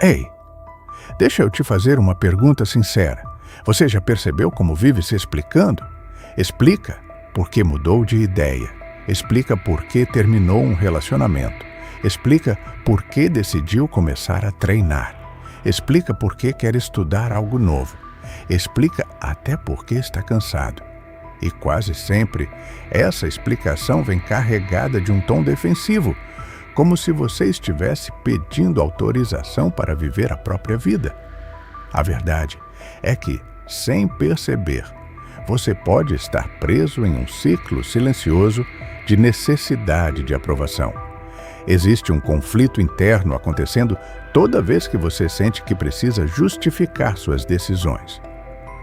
Ei, deixa eu te fazer uma pergunta sincera. Você já percebeu como vive se explicando? Explica por que mudou de ideia. Explica por que terminou um relacionamento. Explica por que decidiu começar a treinar. Explica por que quer estudar algo novo. Explica até por que está cansado. E quase sempre, essa explicação vem carregada de um tom defensivo, como se você estivesse pedindo autorização para viver a própria vida. A verdade é que, sem perceber, você pode estar preso em um ciclo silencioso de necessidade de aprovação. Existe um conflito interno acontecendo toda vez que você sente que precisa justificar suas decisões.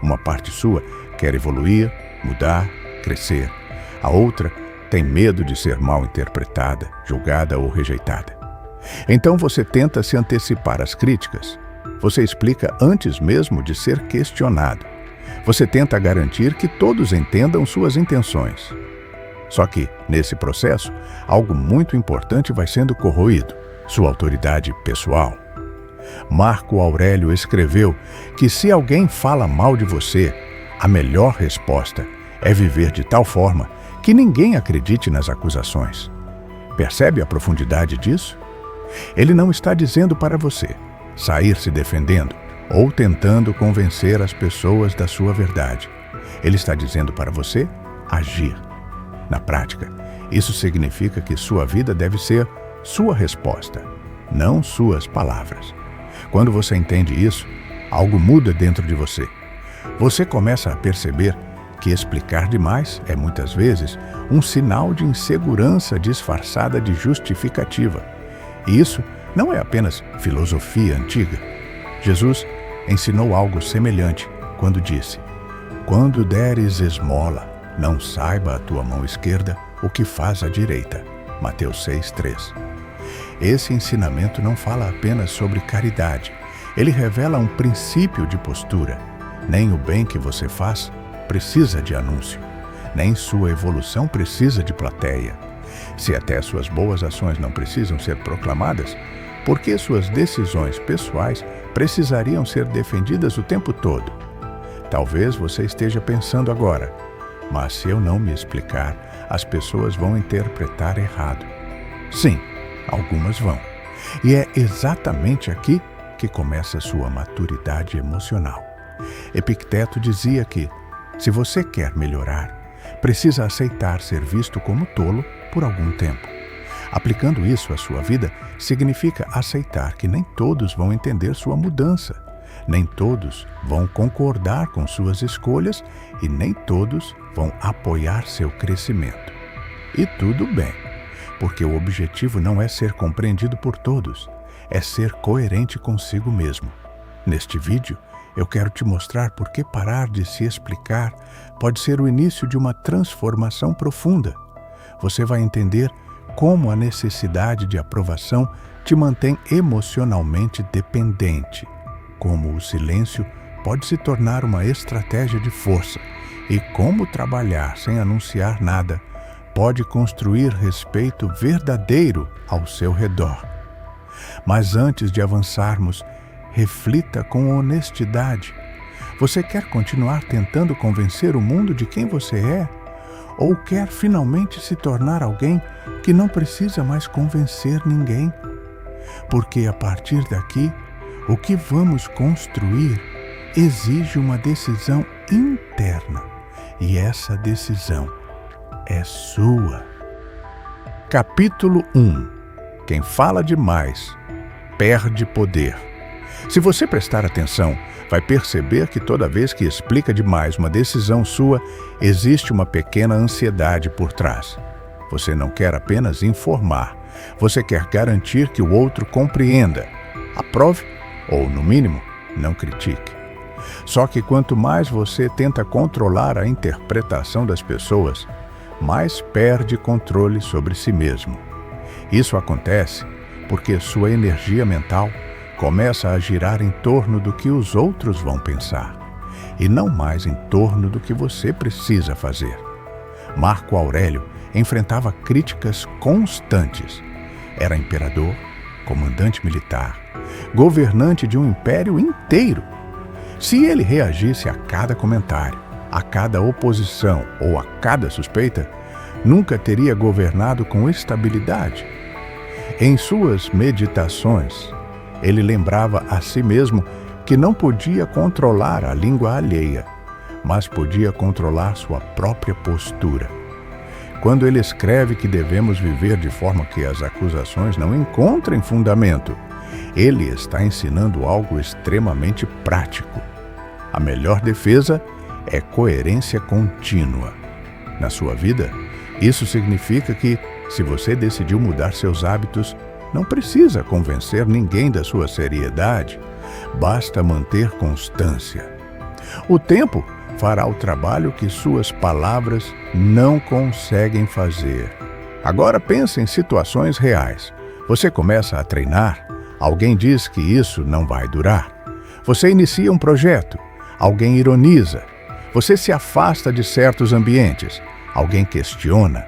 Uma parte sua quer evoluir, mudar, crescer. A outra tem medo de ser mal interpretada, julgada ou rejeitada. Então você tenta se antecipar às críticas. Você explica antes mesmo de ser questionado. Você tenta garantir que todos entendam suas intenções. Só que, nesse processo, algo muito importante vai sendo corroído: sua autoridade pessoal. Marco Aurélio escreveu que se alguém fala mal de você, a melhor resposta é viver de tal forma que ninguém acredite nas acusações. Percebe a profundidade disso? Ele não está dizendo para você sair se defendendo ou tentando convencer as pessoas da sua verdade. Ele está dizendo para você agir. Na prática, isso significa que sua vida deve ser sua resposta, não suas palavras. Quando você entende isso, algo muda dentro de você. Você começa a perceber que explicar demais é muitas vezes um sinal de insegurança disfarçada de justificativa. E isso não é apenas filosofia antiga. Jesus ensinou algo semelhante quando disse: "Quando deres esmola, não saiba a tua mão esquerda o que faz a direita." Mateus 6:3. Esse ensinamento não fala apenas sobre caridade. Ele revela um princípio de postura. Nem o bem que você faz precisa de anúncio. Nem sua evolução precisa de plateia. Se até suas boas ações não precisam ser proclamadas, por que suas decisões pessoais precisariam ser defendidas o tempo todo? Talvez você esteja pensando agora: mas se eu não me explicar, as pessoas vão interpretar errado. Sim, algumas vão. E é exatamente aqui que começa sua maturidade emocional. Epicteto dizia que, se você quer melhorar, precisa aceitar ser visto como tolo por algum tempo. Aplicando isso à sua vida, significa aceitar que nem todos vão entender sua mudança, nem todos vão concordar com suas escolhas e nem todos vão apoiar seu crescimento. E tudo bem, porque o objetivo não é ser compreendido por todos, é ser coerente consigo mesmo. Neste vídeo, eu quero te mostrar por que parar de se explicar pode ser o início de uma transformação profunda. Você vai entender como a necessidade de aprovação te mantém emocionalmente dependente, como o silêncio pode se tornar uma estratégia de força e como trabalhar sem anunciar nada pode construir respeito verdadeiro ao seu redor. Mas antes de avançarmos, reflita com honestidade. Você quer continuar tentando convencer o mundo de quem você é? Ou quer finalmente se tornar alguém que não precisa mais convencer ninguém? Porque a partir daqui, o que vamos construir exige uma decisão interna. E essa decisão é sua. Capítulo 1. Quem fala demais perde poder. Se você prestar atenção, vai perceber que toda vez que explica demais uma decisão sua, existe uma pequena ansiedade por trás. Você não quer apenas informar, você quer garantir que o outro compreenda, aprove ou, no mínimo, não critique. Só que quanto mais você tenta controlar a interpretação das pessoas, mais perde controle sobre si mesmo. Isso acontece porque sua energia mental começa a girar em torno do que os outros vão pensar, e não mais em torno do que você precisa fazer. Marco Aurélio enfrentava críticas constantes. Era imperador, comandante militar, governante de um império inteiro. Se ele reagisse a cada comentário, a cada oposição ou a cada suspeita, nunca teria governado com estabilidade. Em suas meditações, ele lembrava a si mesmo que não podia controlar a língua alheia, mas podia controlar sua própria postura. Quando ele escreve que devemos viver de forma que as acusações não encontrem fundamento, ele está ensinando algo extremamente prático. A melhor defesa é coerência contínua. Na sua vida, isso significa que, se você decidiu mudar seus hábitos, não precisa convencer ninguém da sua seriedade, basta manter constância. O tempo fará o trabalho que suas palavras não conseguem fazer. Agora pense em situações reais. Você começa a treinar, alguém diz que isso não vai durar. Você inicia um projeto, alguém ironiza. Você se afasta de certos ambientes, alguém questiona.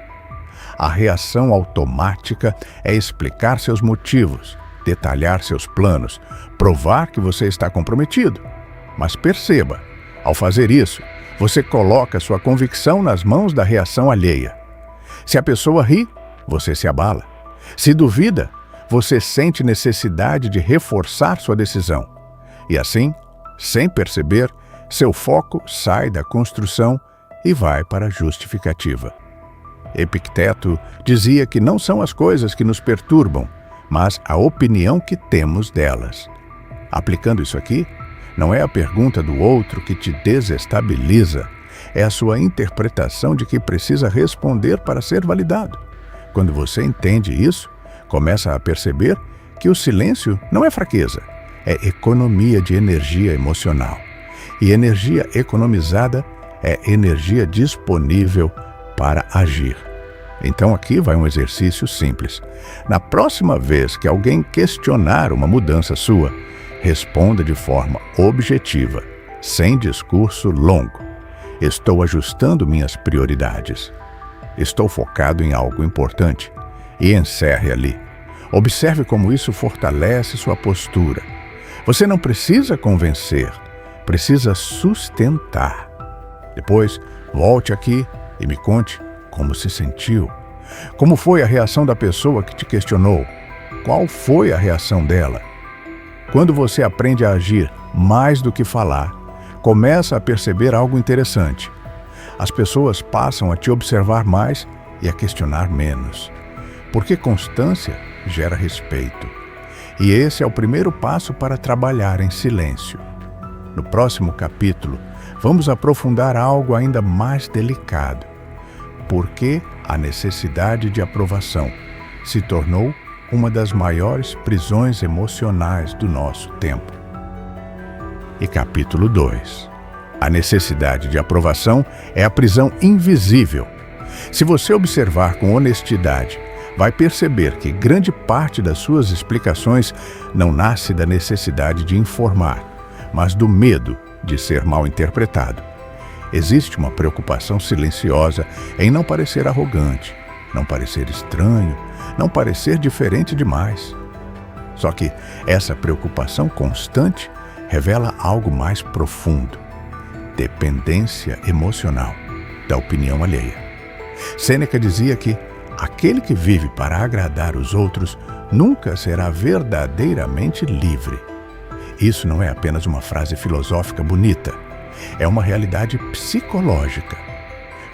A reação automática é explicar seus motivos, detalhar seus planos, provar que você está comprometido. Mas perceba, ao fazer isso, você coloca sua convicção nas mãos da reação alheia. Se a pessoa ri, você se abala. Se duvida, você sente necessidade de reforçar sua decisão. E assim, sem perceber, seu foco sai da construção e vai para a justificativa. Epicteto dizia que não são as coisas que nos perturbam, mas a opinião que temos delas. Aplicando isso aqui, não é a pergunta do outro que te desestabiliza, é a sua interpretação de que precisa responder para ser validado. Quando você entende isso, começa a perceber que o silêncio não é fraqueza, é economia de energia emocional. E energia economizada é energia disponível para agir. Então aqui vai um exercício simples. Na próxima vez que alguém questionar uma mudança sua, responda de forma objetiva, sem discurso longo. Estou ajustando minhas prioridades. Estou focado em algo importante. E encerre ali. Observe como isso fortalece sua postura. Você não precisa convencer, precisa sustentar. Depois, volte aqui e me conte como se sentiu. Como foi a reação da pessoa que te questionou? Qual foi a reação dela? Quando você aprende a agir mais do que falar, começa a perceber algo interessante. As pessoas passam a te observar mais e a questionar menos. Porque constância gera respeito. E esse é o primeiro passo para trabalhar em silêncio. No próximo capítulo, vamos aprofundar algo ainda mais delicado. Por que a necessidade de aprovação se tornou uma das maiores prisões emocionais do nosso tempo. E capítulo 2. A necessidade de aprovação é a prisão invisível. Se você observar com honestidade, vai perceber que grande parte das suas explicações não nasce da necessidade de informar, mas do medo de ser mal interpretado. Existe uma preocupação silenciosa em não parecer arrogante, não parecer estranho, não parecer diferente demais. Só que essa preocupação constante revela algo mais profundo: dependência emocional da opinião alheia. Sêneca dizia que aquele que vive para agradar os outros nunca será verdadeiramente livre. Isso não é apenas uma frase filosófica bonita, é uma realidade psicológica.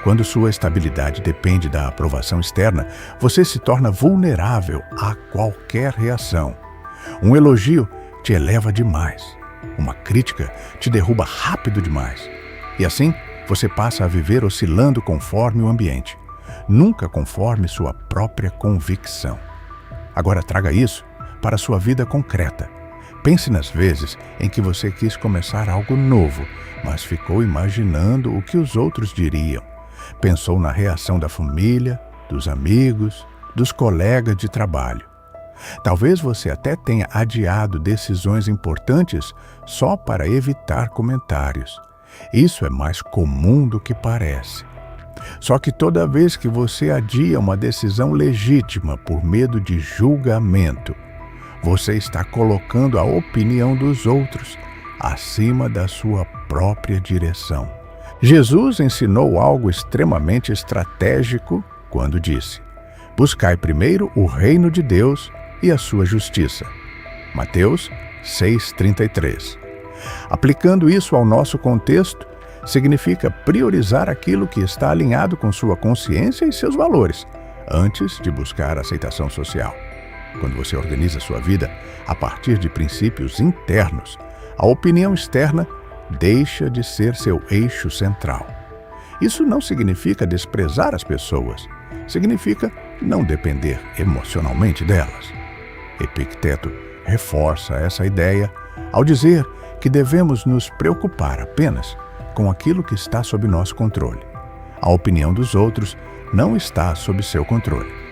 Quando sua estabilidade depende da aprovação externa, você se torna vulnerável a qualquer reação. Um elogio te eleva demais. Uma crítica te derruba rápido demais. E assim, você passa a viver oscilando conforme o ambiente, nunca conforme sua própria convicção. Agora traga isso para a sua vida concreta. Pense nas vezes em que você quis começar algo novo, mas ficou imaginando o que os outros diriam. Pensou na reação da família, dos amigos, dos colegas de trabalho. Talvez você até tenha adiado decisões importantes só para evitar comentários. Isso é mais comum do que parece. Só que toda vez que você adia uma decisão legítima por medo de julgamento, Você está colocando a opinião dos outros acima da sua própria direção. Jesus ensinou algo extremamente estratégico quando disse: buscai primeiro o reino de Deus e a sua justiça. Mateus 6,33. Aplicando isso ao nosso contexto, significa priorizar aquilo que está alinhado com sua consciência e seus valores, antes de buscar aceitação social. Quando você organiza sua vida a partir de princípios internos, a opinião externa deixa de ser seu eixo central. Isso não significa desprezar as pessoas, significa não depender emocionalmente delas. Epicteto reforça essa ideia ao dizer que devemos nos preocupar apenas com aquilo que está sob nosso controle. A opinião dos outros não está sob seu controle.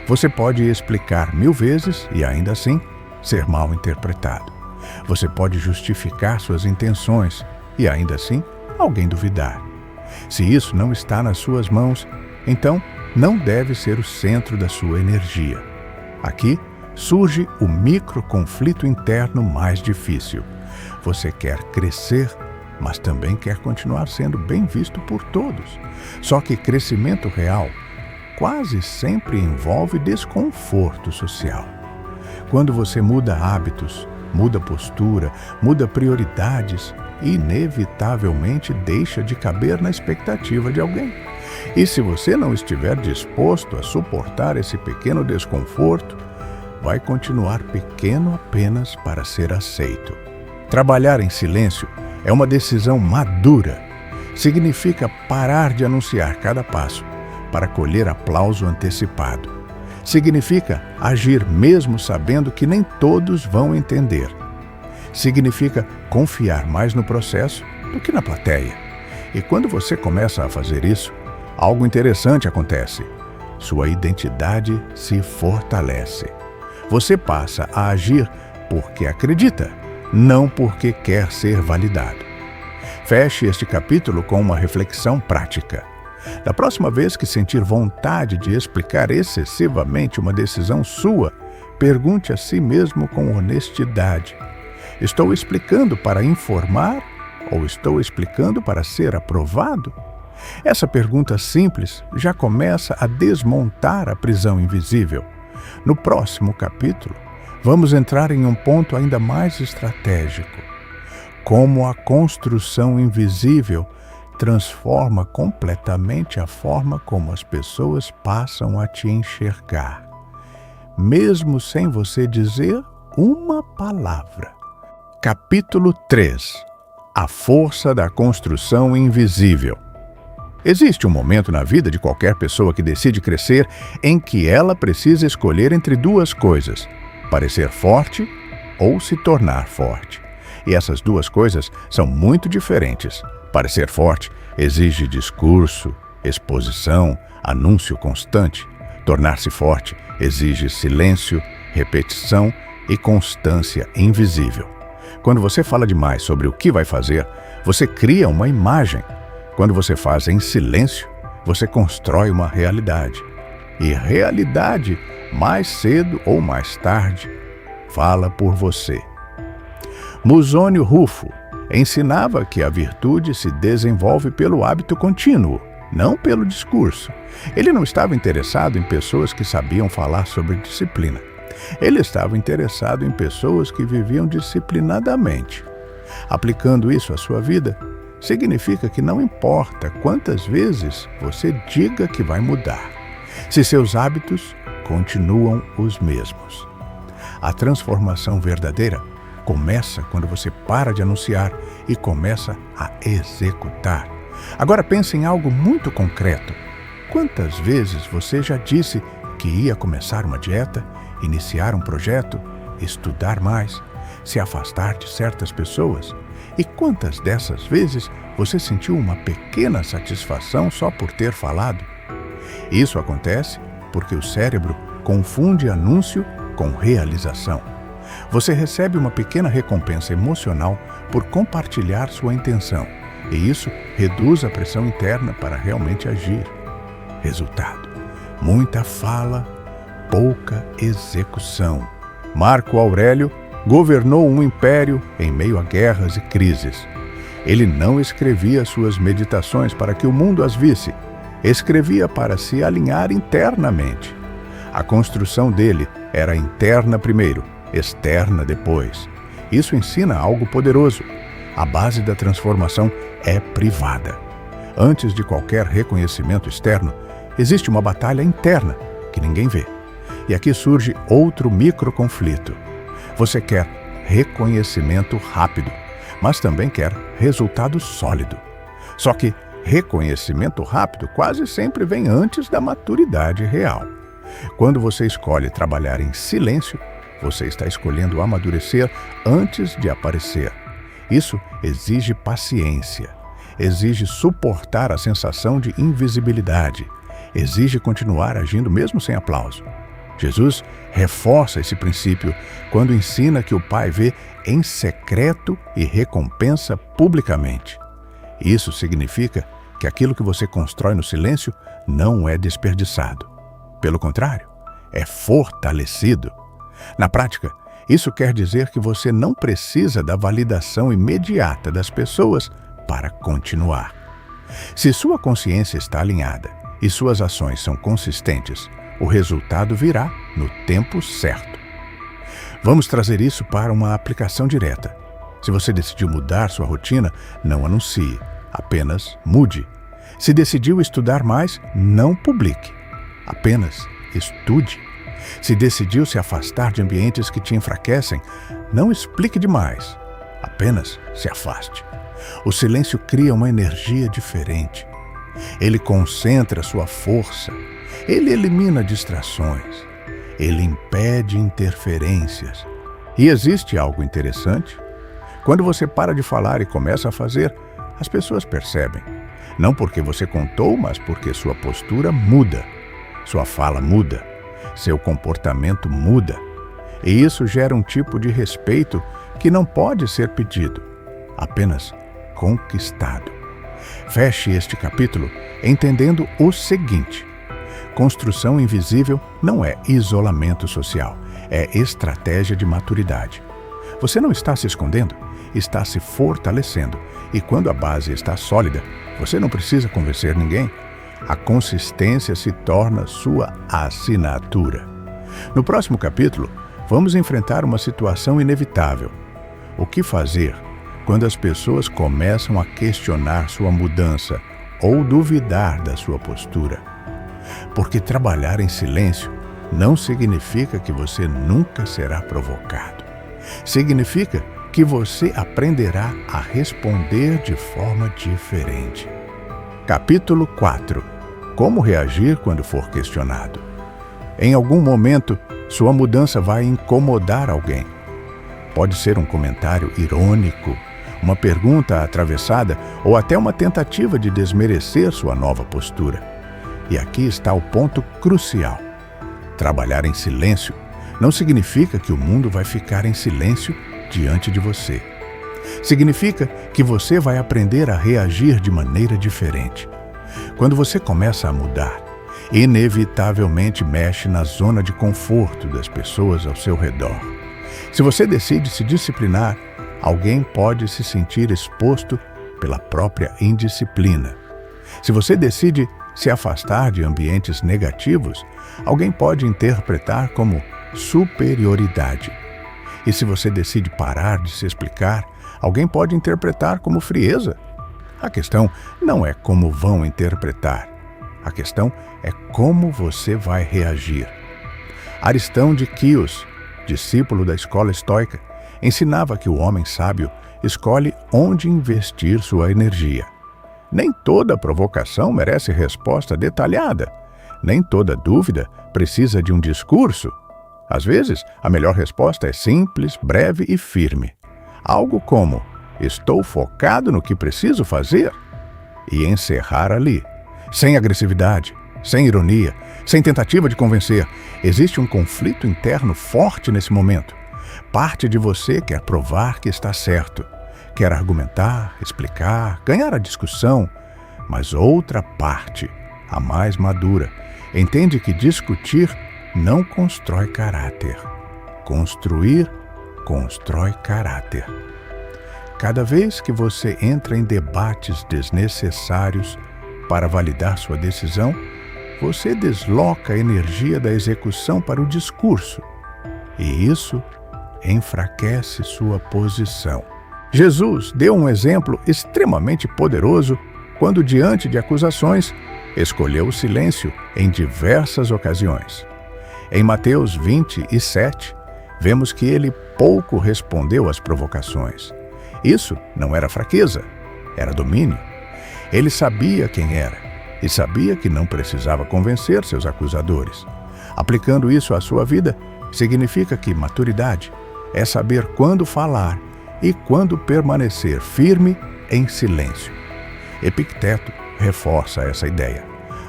Você pode explicar 1000 vezes e ainda assim ser mal interpretado. Você pode justificar suas intenções e ainda assim alguém duvidar. Se isso não está nas suas mãos, então não deve ser o centro da sua energia. Aqui surge o microconflito interno mais difícil. Você quer crescer, mas também quer continuar sendo bem visto por todos. Só que crescimento real quase sempre envolve desconforto social. Quando você muda hábitos, muda postura, muda prioridades, inevitavelmente deixa de caber na expectativa de alguém. E se você não estiver disposto a suportar esse pequeno desconforto, vai continuar pequeno apenas para ser aceito. Trabalhar em silêncio é uma decisão madura. Significa parar de anunciar cada passo para colher aplauso antecipado. Significa agir mesmo sabendo que nem todos vão entender. Significa confiar mais no processo do que na plateia. E quando você começa a fazer isso, algo interessante acontece. Sua identidade se fortalece. Você passa a agir porque acredita, não porque quer ser validado. Feche este capítulo com uma reflexão prática. Da próxima vez que sentir vontade de explicar excessivamente uma decisão sua, pergunte a si mesmo com honestidade: estou explicando para informar ou estou explicando para ser aprovado? Essa pergunta simples já começa a desmontar a prisão invisível. No próximo capítulo, vamos entrar em um ponto ainda mais estratégico: como a construção invisível transforma completamente a forma como as pessoas passam a te enxergar, mesmo sem você dizer uma palavra. Capítulo 3. A força da construção invisível. Existe um momento na vida de qualquer pessoa que decide crescer em que ela precisa escolher entre duas coisas: parecer forte ou se tornar forte. E essas duas coisas são muito diferentes. Parecer forte exige discurso, exposição, anúncio constante. Tornar-se forte exige silêncio, repetição e constância invisível. Quando você fala demais sobre o que vai fazer, você cria uma imagem. Quando você faz em silêncio, você constrói uma realidade. E realidade, mais cedo ou mais tarde, fala por você. Musônio Rufo ensinava que a virtude se desenvolve pelo hábito contínuo, não pelo discurso. Ele não estava interessado em pessoas que sabiam falar sobre disciplina. Ele estava interessado em pessoas que viviam disciplinadamente. Aplicando isso à sua vida, significa que não importa quantas vezes você diga que vai mudar, se seus hábitos continuam os mesmos. A transformação verdadeira começa quando você para de anunciar e começa a executar. Agora pense em algo muito concreto. Quantas vezes você já disse que ia começar uma dieta, iniciar um projeto, estudar mais, se afastar de certas pessoas? E quantas dessas vezes você sentiu uma pequena satisfação só por ter falado? Isso acontece porque o cérebro confunde anúncio com realização. Você recebe uma pequena recompensa emocional por compartilhar sua intenção, e isso reduz a pressão interna para realmente agir. Resultado: muita fala, pouca execução. Marco Aurélio governou um império em meio a guerras e crises. Ele não escrevia suas meditações para que o mundo as visse, escrevia para se alinhar internamente. A construção dele era interna primeiro, externa depois. Isso ensina algo poderoso. A base da transformação é privada. Antes de qualquer reconhecimento externo, existe uma batalha interna que ninguém vê. E aqui surge outro microconflito. Você quer reconhecimento rápido, mas também quer resultado sólido. Só que reconhecimento rápido quase sempre vem antes da maturidade real. Quando você escolhe trabalhar em silêncio, você está escolhendo amadurecer antes de aparecer. Isso exige paciência, exige suportar a sensação de invisibilidade, exige continuar agindo mesmo sem aplauso. Jesus reforça esse princípio quando ensina que o Pai vê em secreto e recompensa publicamente. Isso significa que aquilo que você constrói no silêncio não é desperdiçado. Pelo contrário, é fortalecido. Na prática, isso quer dizer que você não precisa da validação imediata das pessoas para continuar. Se sua consciência está alinhada e suas ações são consistentes, o resultado virá no tempo certo. Vamos trazer isso para uma aplicação direta. Se você decidiu mudar sua rotina, não anuncie, apenas mude. Se decidiu estudar mais, não publique, apenas estude. Se decidiu se afastar de ambientes que te enfraquecem, não explique demais, apenas se afaste. O silêncio cria uma energia diferente. Ele concentra sua força, ele elimina distrações, ele impede interferências. E existe algo interessante. Quando você para de falar e começa a fazer, as pessoas percebem. Não porque você contou, mas porque sua postura muda, sua fala muda, seu comportamento muda. E isso gera um tipo de respeito que não pode ser pedido, apenas conquistado. Feche este capítulo entendendo o seguinte: construção invisível não é isolamento social, é estratégia de maturidade. Você não está se escondendo, está se fortalecendo. E quando a base está sólida, você não precisa convencer ninguém. A consistência se torna sua assinatura. No próximo capítulo, vamos enfrentar uma situação inevitável. O que fazer quando as pessoas começam a questionar sua mudança ou duvidar da sua postura? Porque trabalhar em silêncio não significa que você nunca será provocado. Significa que você aprenderá a responder de forma diferente. Capítulo 4. Como reagir quando for questionado? Em algum momento, sua mudança vai incomodar alguém. Pode ser um comentário irônico, uma pergunta atravessada ou até uma tentativa de desmerecer sua nova postura. E aqui está o ponto crucial. Trabalhar em silêncio não significa que o mundo vai ficar em silêncio diante de você. Significa que você vai aprender a reagir de maneira diferente. Quando você começa a mudar, inevitavelmente mexe na zona de conforto das pessoas ao seu redor. Se você decide se disciplinar, alguém pode se sentir exposto pela própria indisciplina. Se você decide se afastar de ambientes negativos, alguém pode interpretar como superioridade. E se você decide parar de se explicar, alguém pode interpretar como frieza. A questão não é como vão interpretar. A questão é como você vai reagir. Aristão de Quios, discípulo da escola estoica, ensinava que o homem sábio escolhe onde investir sua energia. Nem toda provocação merece resposta detalhada. Nem toda dúvida precisa de um discurso. Às vezes, a melhor resposta é simples, breve e firme. Algo como: estou focado no que preciso fazer. E encerrar ali. Sem agressividade, sem ironia, sem tentativa de convencer. Existe um conflito interno forte nesse momento. Parte de você quer provar que está certo. Quer argumentar, explicar, ganhar a discussão. Mas outra parte, a mais madura, entende que discutir não constrói caráter. Construir constrói caráter. Cada vez que você entra em debates desnecessários para validar sua decisão, você desloca a energia da execução para o discurso, e isso enfraquece sua posição. Jesus deu um exemplo extremamente poderoso quando, diante de acusações, escolheu o silêncio em diversas ocasiões. Em Mateus 27, vemos que ele pouco respondeu às provocações. Isso não era fraqueza, era domínio. Ele sabia quem era e sabia que não precisava convencer seus acusadores. Aplicando isso à sua vida, significa que maturidade é saber quando falar e quando permanecer firme em silêncio. Epicteto reforça essa ideia,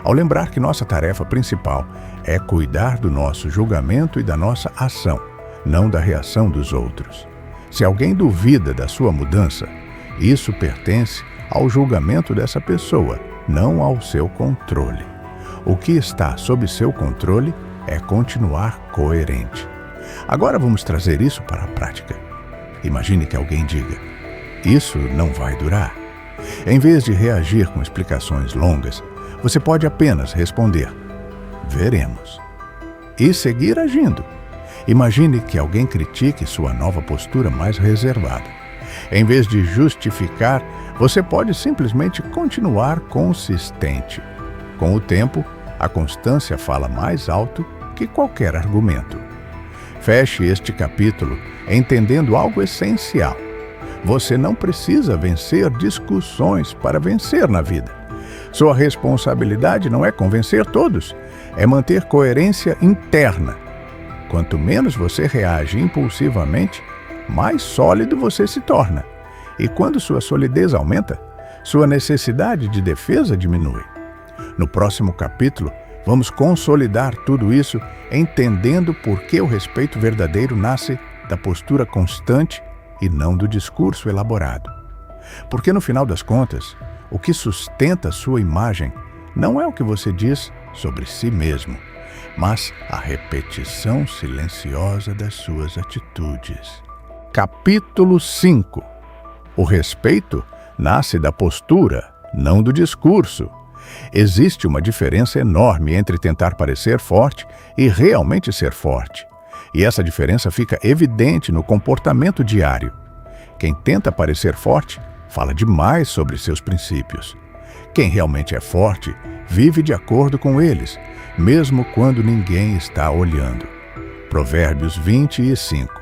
ao lembrar que nossa tarefa principal é cuidar do nosso julgamento e da nossa ação, não da reação dos outros. Se alguém duvida da sua mudança, isso pertence ao julgamento dessa pessoa, não ao seu controle. O que está sob seu controle é continuar coerente. Agora vamos trazer isso para a prática. Imagine que alguém diga: isso não vai durar. Em vez de reagir com explicações longas, você pode apenas responder: veremos. E seguir agindo. Imagine que alguém critique sua nova postura mais reservada. Em vez de justificar, você pode simplesmente continuar consistente. Com o tempo, a constância fala mais alto que qualquer argumento. Feche este capítulo entendendo algo essencial. Você não precisa vencer discussões para vencer na vida. Sua responsabilidade não é convencer todos, é manter coerência interna. Quanto menos você reage impulsivamente, mais sólido você se torna. E quando sua solidez aumenta, sua necessidade de defesa diminui. No próximo capítulo, vamos consolidar tudo isso entendendo por que o respeito verdadeiro nasce da postura constante e não do discurso elaborado. Porque no final das contas, o que sustenta sua imagem não é o que você diz sobre si mesmo, mas a repetição silenciosa das suas atitudes. Capítulo 5. O respeito nasce da postura, não do discurso. Existe uma diferença enorme entre tentar parecer forte e realmente ser forte. E essa diferença fica evidente no comportamento diário. Quem tenta parecer forte fala demais sobre seus princípios. Quem realmente é forte vive de acordo com eles, mesmo quando ninguém está olhando. Provérbios 25.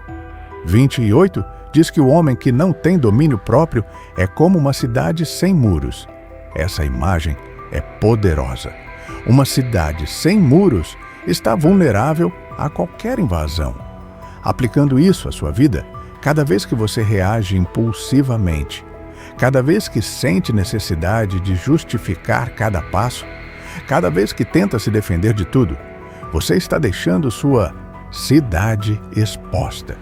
28 diz que o homem que não tem domínio próprio é como uma cidade sem muros. Essa imagem é poderosa. Uma cidade sem muros está vulnerável a qualquer invasão. Aplicando isso à sua vida, cada vez que você reage impulsivamente, cada vez que sente necessidade de justificar cada passo, cada vez que tenta se defender de tudo, você está deixando sua cidade exposta.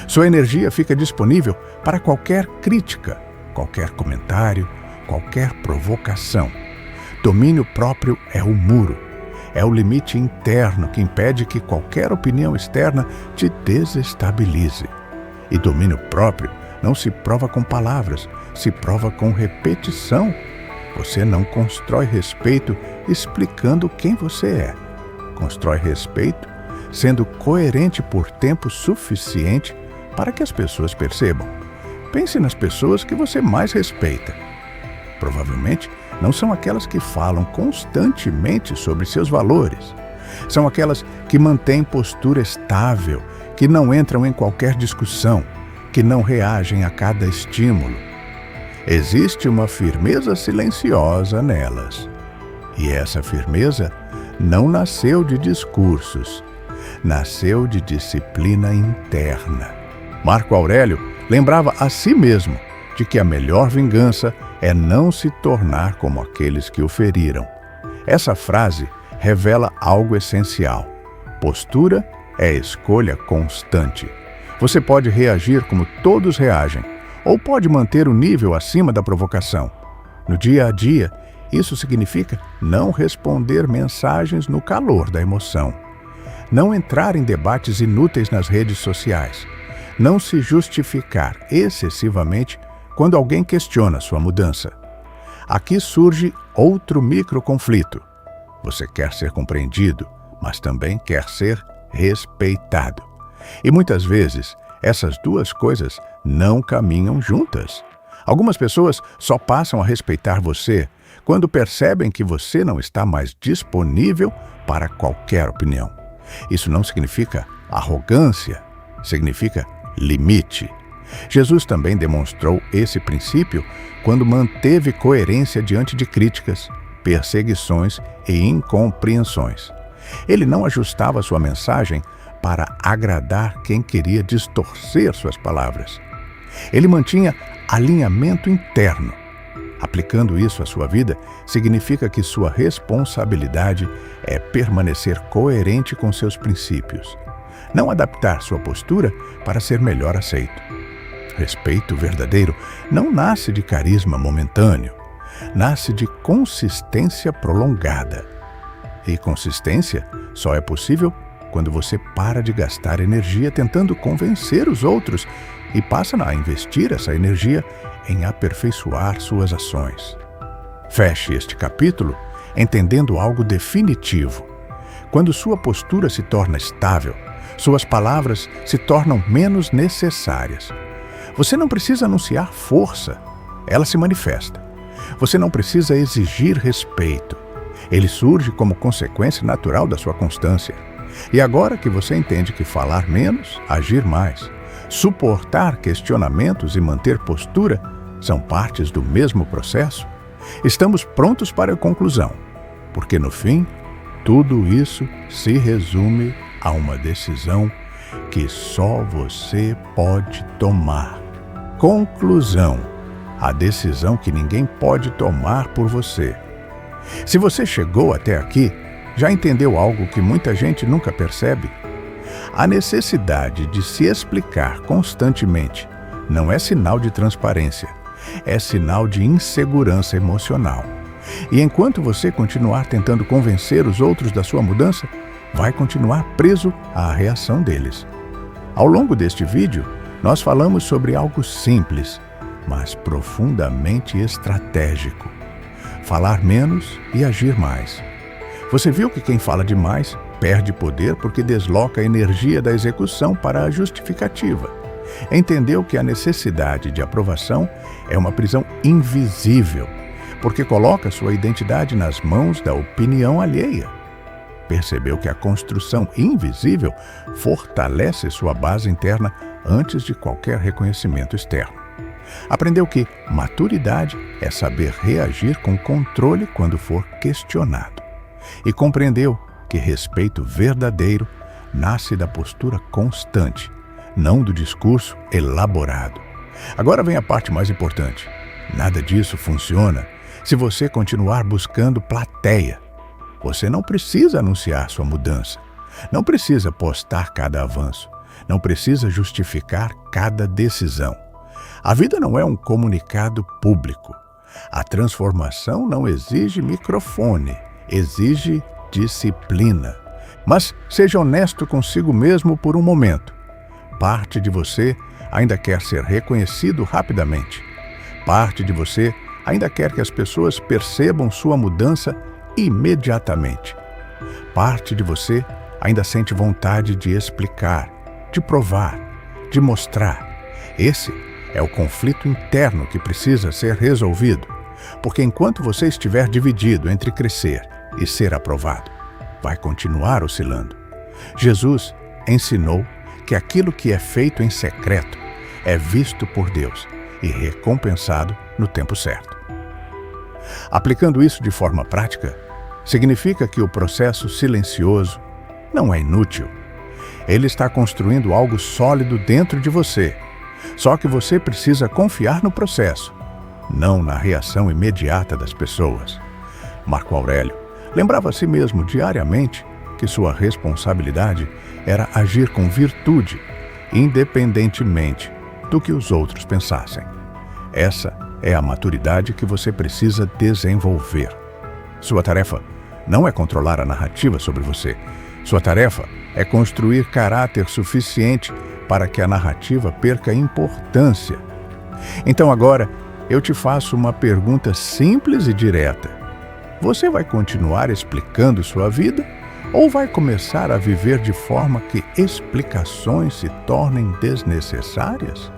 Sua energia fica disponível para qualquer crítica, qualquer comentário, qualquer provocação. Domínio próprio é o muro. É o limite interno que impede que qualquer opinião externa te desestabilize. E domínio próprio não se prova com palavras, se prova com repetição. Você não constrói respeito explicando quem você é. Constrói respeito sendo coerente por tempo suficiente para que as pessoas percebam. Pense nas pessoas que você mais respeita. Provavelmente não são aquelas que falam constantemente sobre seus valores. São aquelas que mantêm postura estável, que não entram em qualquer discussão, que não reagem a cada estímulo. Existe uma firmeza silenciosa nelas. E essa firmeza não nasceu de discursos, nasceu de disciplina interna. Marco Aurélio lembrava a si mesmo de que a melhor vingança é não se tornar como aqueles que o feriram. Essa frase revela algo essencial. Postura é escolha constante. Você pode reagir como todos reagem, ou pode manter o nível acima da provocação. No dia a dia, isso significa não responder mensagens no calor da emoção. não entrar em debates inúteis nas redes sociais, não se justificar excessivamente quando alguém questiona sua mudança. Aqui surge outro microconflito. Você quer ser compreendido, mas também quer ser respeitado. E muitas vezes, essas duas coisas não caminham juntas. Algumas pessoas só passam a respeitar você quando percebem que você não está mais disponível para qualquer opinião. Isso não significa arrogância, significa limite. Jesus também demonstrou esse princípio quando manteve coerência diante de críticas, perseguições e incompreensões. Ele não ajustava sua mensagem para agradar quem queria distorcer suas palavras. Ele mantinha alinhamento interno. Aplicando isso à sua vida, significa que sua responsabilidade é permanecer coerente com seus princípios, não adaptar sua postura para ser melhor aceito. Respeito verdadeiro não nasce de carisma momentâneo, nasce de consistência prolongada. E consistência só é possível quando você para de gastar energia tentando convencer os outros e passa a investir essa energia em aperfeiçoar suas ações. Feche este capítulo entendendo algo definitivo. Quando sua postura se torna estável, suas palavras se tornam menos necessárias. Você não precisa anunciar força, ela se manifesta. Você não precisa exigir respeito, ele surge como consequência natural da sua constância. E agora que você entende que falar menos, agir mais, suportar questionamentos e manter postura são partes do mesmo processo, estamos prontos para a conclusão, porque no fim, tudo isso se resume a uma decisão que só você pode tomar. Conclusão: a decisão que ninguém pode tomar por você. Se você chegou até aqui, já entendeu algo que muita gente nunca percebe? A necessidade de se explicar constantemente não é sinal de transparência, é sinal de insegurança emocional. E enquanto você continuar tentando convencer os outros da sua mudança, vai continuar preso à reação deles. Ao longo deste vídeo, nós falamos sobre algo simples, mas profundamente estratégico: falar menos e agir mais. Você viu que quem fala demais perde poder porque desloca a energia da execução para a justificativa. Entendeu que a necessidade de aprovação é uma prisão invisível, porque coloca sua identidade nas mãos da opinião alheia. Percebeu que a construção invisível fortalece sua base interna antes de qualquer reconhecimento externo. Aprendeu que maturidade é saber reagir com controle quando for questionado. E compreendeu que respeito verdadeiro nasce da postura constante, não do discurso elaborado. Agora vem a parte mais importante. Nada disso funciona se você continuar buscando plateia. Você não precisa anunciar sua mudança, não precisa postar cada avanço, não precisa justificar cada decisão. A vida não é um comunicado público. A transformação não exige microfone, exige disciplina. Mas seja honesto consigo mesmo por um momento. Parte de você ainda quer ser reconhecido rapidamente. Parte de você ainda quer que as pessoas percebam sua mudança imediatamente. Parte de você ainda sente vontade de explicar, de provar, de mostrar. Esse é o conflito interno que precisa ser resolvido, porque enquanto você estiver dividido entre crescer e ser aprovado, vai continuar oscilando. Jesus ensinou que aquilo que é feito em secreto é visto por Deus e recompensado no tempo certo. Aplicando isso de forma prática, significa que o processo silencioso não é inútil. Ele está construindo algo sólido dentro de você. Só que você precisa confiar no processo, não na reação imediata das pessoas. Marco Aurélio lembrava a si mesmo diariamente que sua responsabilidade era agir com virtude, independentemente do que os outros pensassem. Essa é a maturidade que você precisa desenvolver. Sua tarefa não é controlar a narrativa sobre você, Sua tarefa é construir caráter suficiente para que a narrativa perca importância. Então agora, eu te faço uma pergunta simples e direta. Você vai continuar explicando sua vida ou vai começar a viver de forma que explicações se tornem desnecessárias?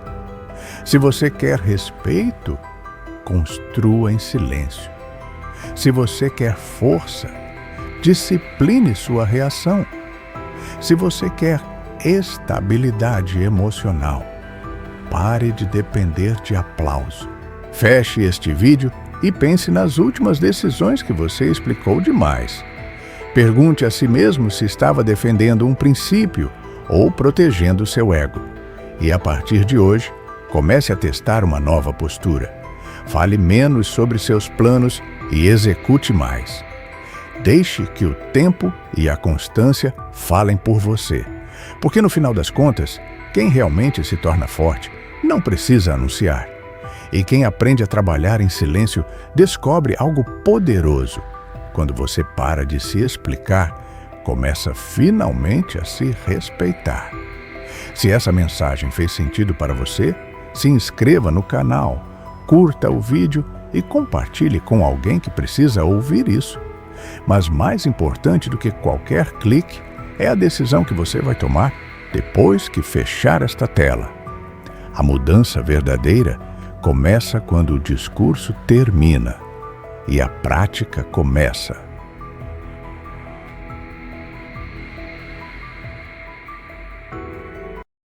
Se você quer respeito, construa em silêncio. Se você quer força, discipline sua reação. Se você quer estabilidade emocional, pare de depender de aplauso. Feche este vídeo e pense nas últimas decisões que você explicou demais. Pergunte a si mesmo se estava defendendo um princípio ou protegendo seu ego. E a partir de hoje, comece a testar uma nova postura. Fale menos sobre seus planos e execute mais. Deixe que o tempo e a constância falem por você. Porque no final das contas, quem realmente se torna forte não precisa anunciar. E quem aprende a trabalhar em silêncio descobre algo poderoso. Quando você para de se explicar, começa finalmente a se respeitar. Se essa mensagem fez sentido para você, se inscreva no canal, curta o vídeo e compartilhe com alguém que precisa ouvir isso. Mas mais importante do que qualquer clique é a decisão que você vai tomar depois que fechar esta tela. A mudança verdadeira começa quando o discurso termina e a prática começa.